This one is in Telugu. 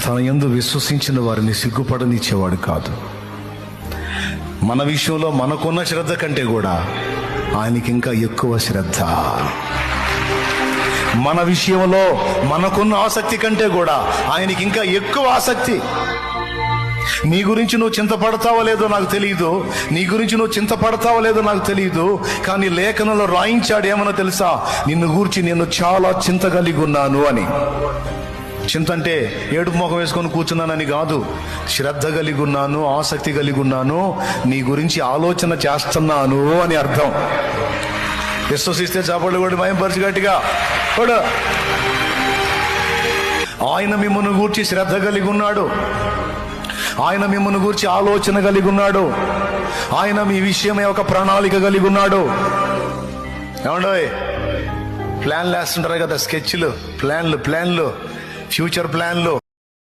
తన యందు విశ్వసించిన వారిని సిగ్గుపడనిచ్చేవాడు కాదు. మన విషయంలో మనకున్న శ్రద్ధ కంటే కూడా ఆయనకి ఇంకా ఎక్కువ శ్రద్ధ. మన విషయంలో మనకున్న ఆసక్తి కంటే కూడా ఆయనకి ఇంకా ఎక్కువ ఆసక్తి. నీ గురించి నువ్వు చింతపడతావో లేదో నాకు తెలియదు, నీ గురించి నువ్వు చింతపడతావో లేదో నాకు తెలియదు, కానీ లేఖనంలో రాయించాడు ఏమన్నా తెలుసా? నిన్ను గూర్చి నేను చాలా చింత కలిగి ఉన్నాను అని. చింత అంటే ఏడుపు ముఖం వేసుకొని కూర్చున్నానని కాదు. శ్రద్ధ కలిగి ఉన్నాను, ఆసక్తి కలిగి ఉన్నాను, నీ గురించి ఆలోచన చేస్తున్నాను అని అర్థం. విశ్వసిస్తే చాపళ్ళు కూడా భయంపరిచి గట్టిగా కూడా. ఆయన మిమ్మల్ని గూర్చి శ్రద్ధ కలిగి ఉన్నాడు, ఆయన మిమ్మల్ని గూర్చి ఆలోచన కలిగి ఉన్నాడు, ఆయన మీ విషయమే ఒక ప్రణాళిక కలిగి ఉన్నాడు. ఏమండోయ్, ప్లాన్లు వేస్తుంటారు కదా, స్కెచ్లు, ప్లాన్లు, ఫ్యూచర్ ప్లాన్లు.